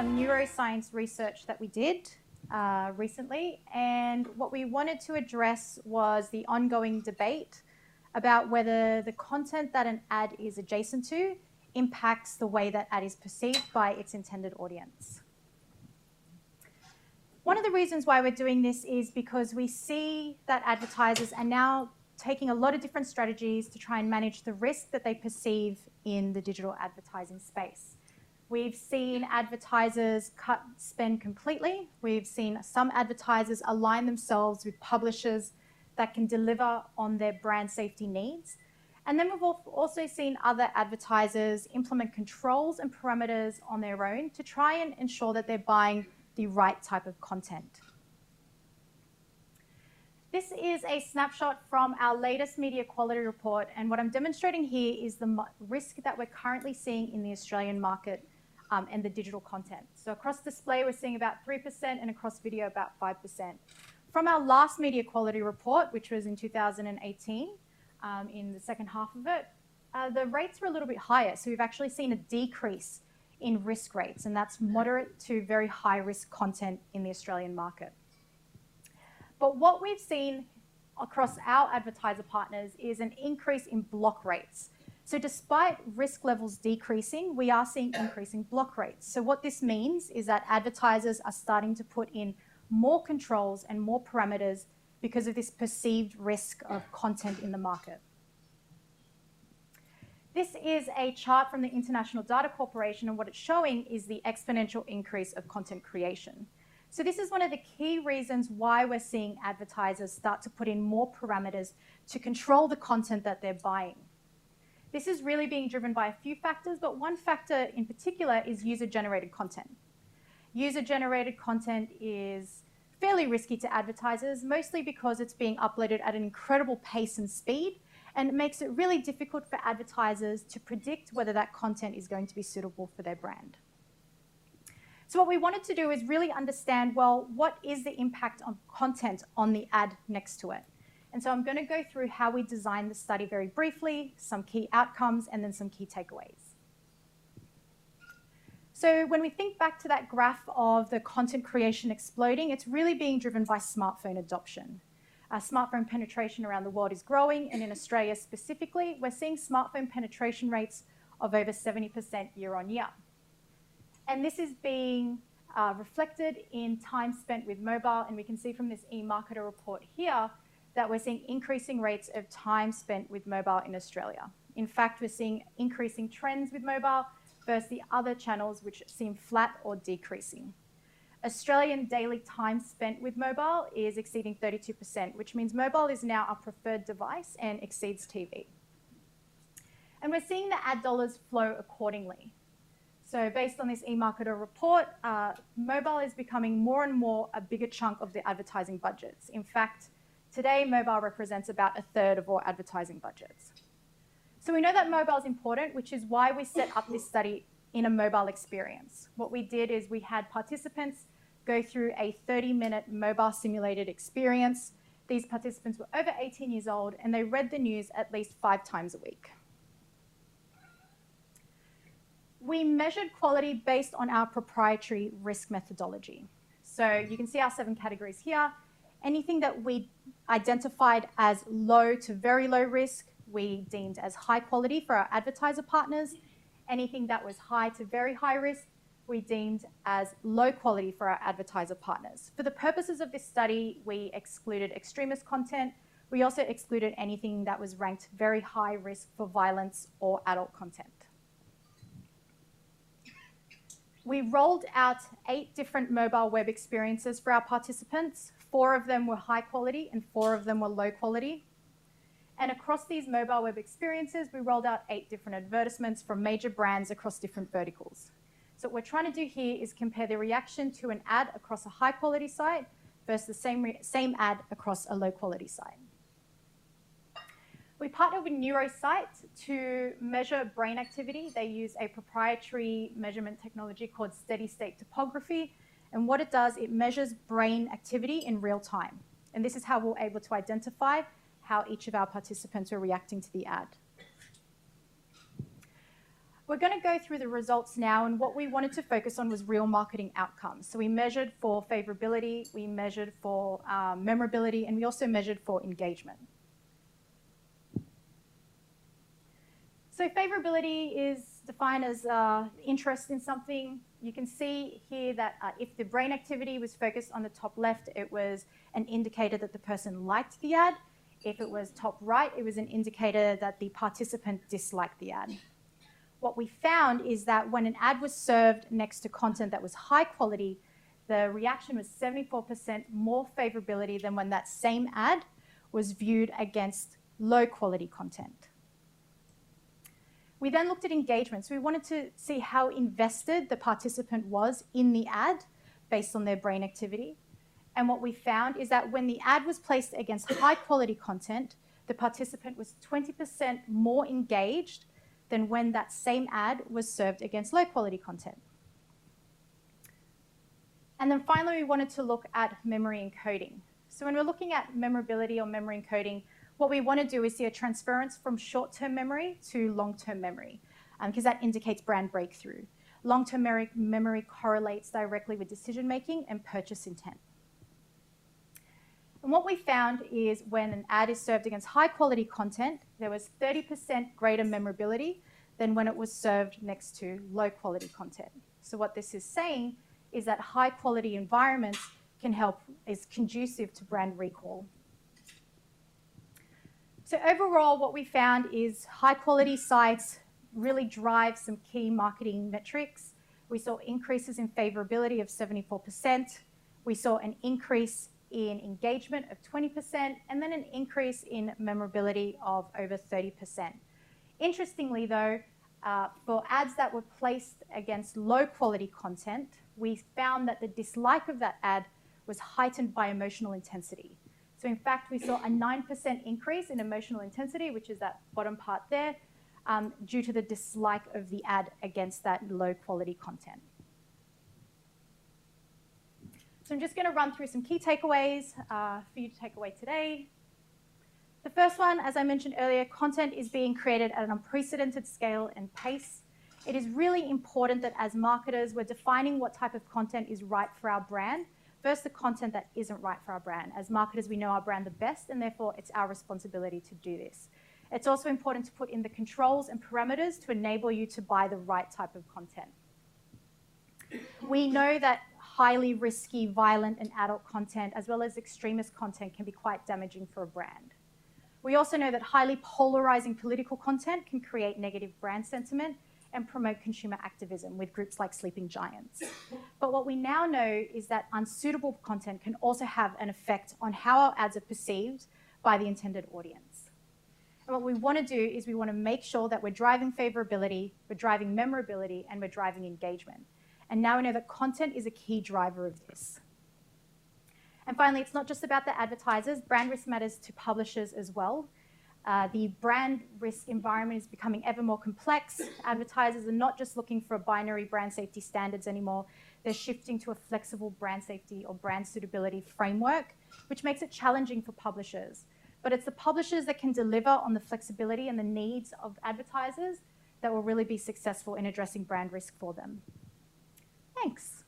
some neuroscience research that we did recently, and what we wanted to address was the ongoing debate about whether the content that an ad is adjacent to impacts the way that ad is perceived by its intended audience. One of the reasons why we're doing this is because we see that advertisers are now taking a lot of different strategies to try and manage the risk that they perceive in the digital advertising space. We've seen advertisers cut spend completely. We've seen some advertisers align themselves with publishers that can deliver on their brand safety needs. And then we've also seen other advertisers implement controls and parameters on their own to try and ensure that they're buying the right type of content. This is a snapshot from our latest media quality report, and what I'm demonstrating here is the risk that we're currently seeing in the Australian market and the digital content. So across display, we're seeing about 3%, and across video, about 5%. From our last media quality report, which was in 2018, in the second half of it, the rates were a little bit higher. So we've actually seen a decrease in risk rates, and that's moderate to very high risk content in the Australian market. But what we've seen across our advertiser partners is an increase in block rates. So despite risk levels decreasing, we are seeing increasing block rates. So what this means is that advertisers are starting to put in more controls and more parameters because of this perceived risk of content in the market. This is a chart from the International Data Corporation, and what it's showing is the exponential increase of content creation. So this is one of the key reasons why we're seeing advertisers start to put in more parameters to control the content that they're buying. This is really being driven by a few factors, but one factor in particular is user-generated content. User-generated content is fairly risky to advertisers, mostly because it's being uploaded at an incredible pace and speed, and it makes it really difficult for advertisers to predict whether that content is going to be suitable for their brand. So what we wanted to do is really understand, well, what is the impact on content on the ad next to it? And so I'm going to go through how we designed the study very briefly, some key outcomes, and then some key takeaways. So when we think back to that graph of the content creation exploding, it's really being driven by smartphone adoption. Smartphone penetration around the world is growing, and in Australia specifically, we're seeing smartphone penetration rates of over 70% year on year. And this is being reflected in time spent with mobile, and we can see from this eMarketer report here that we're seeing increasing rates of time spent with mobile in Australia. In fact, we're seeing increasing trends with mobile versus the other channels which seem flat or decreasing. Australian daily time spent with mobile is exceeding 32%, which means mobile is now our preferred device and exceeds TV. And we're seeing the ad dollars flow accordingly. So based on this eMarketer report, mobile is becoming more and more a bigger chunk of the advertising budgets. In fact, today, mobile represents about a third of all advertising budgets. So we know that mobile is important, which is why we set up this study in a mobile experience. What we did is we had participants go through a 30-minute mobile simulated experience. These participants were over 18 years old, and they read the news at least 5 times a week. We measured quality based on our proprietary risk methodology. So you can see our 7 categories here. Anything that we identified as low to very low risk, we deemed as high quality for our advertiser partners. Anything that was high to very high risk, we deemed as low quality for our advertiser partners. For the purposes of this study, we excluded extremist content. We also excluded anything that was ranked very high risk for violence or adult content. We rolled out 8 different mobile web experiences for our participants. 4 of them were high quality and 4 of them were low quality. And across these mobile web experiences, we rolled out 8 different advertisements from major brands across different verticals. So what we're trying to do here is compare the reaction to an ad across a high quality site versus the same ad across a low quality site. We partnered with neuroscience to measure brain activity. They use a proprietary measurement technology called steady state topography. And what it does, it measures brain activity in real time. And this is how we're able to identify how each of our participants are reacting to the ad. We're going to go through the results now, and what we wanted to focus on was real marketing outcomes. So we measured for favorability, we measured for memorability, and we also measured for engagement. So favorability is defined as interest in something. You can see here that if the brain activity was focused on the top left, it was an indicator that the person liked the ad. If it was top right, it was an indicator that the participant disliked the ad. What we found is that when an ad was served next to content that was high quality, the reaction was 74% more favorability than when that same ad was viewed against low quality content. We then looked at engagement. So we wanted to see how invested the participant was in the ad based on their brain activity. And what we found is that when the ad was placed against high quality content, the participant was 20% more engaged than when that same ad was served against low quality content. And then finally, we wanted to look at memory encoding. So when we're looking at memorability or memory encoding, what we want to do is see a transference from short-term memory to long-term memory, because that indicates brand breakthrough. Long-term memory correlates directly with decision-making and purchase intent. And what we found is when an ad is served against high-quality content, there was 30% greater memorability than when it was served next to low-quality content. So what this is saying is that high-quality environments is conducive to brand recall. So overall, what we found is high-quality sites really drive some key marketing metrics. We saw increases in favorability of 74%. We saw an increase in engagement of 20%, and then an increase in memorability of over 30%. Interestingly, though, for ads that were placed against low-quality content, we found that the dislike of that ad was heightened by emotional intensity. So in fact, we saw a 9% increase in emotional intensity, which is that bottom part there, due to the dislike of the ad against that low quality content. So I'm just going to run through some key takeaways for you to take away today. The first one, as I mentioned earlier, content is being created at an unprecedented scale and pace. It is really important that as marketers, we're defining what type of content is right for our brand. First, the content that isn't right for our brand. As marketers, we know our brand the best, and therefore it's our responsibility to do this. It's also important to put in the controls and parameters to enable you to buy the right type of content. We know that highly risky, violent, and adult content, as well as extremist content, can be quite damaging for a brand. We also know that highly polarizing political content can create negative brand sentiment and promote consumer activism with groups like Sleeping Giants. But what we now know is that unsuitable content can also have an effect on how our ads are perceived by the intended audience. And what we want to do is we want to make sure that we're driving favorability, we're driving memorability, and we're driving engagement. And now we know that content is a key driver of this. And finally, it's not just about the advertisers. Brand risk matters to publishers as well. The brand risk environment is becoming ever more complex. Advertisers are not just looking for binary brand safety standards anymore. They're shifting to a flexible brand safety or brand suitability framework, which makes it challenging for publishers. But it's the publishers that can deliver on the flexibility and the needs of advertisers that will really be successful in addressing brand risk for them. Thanks.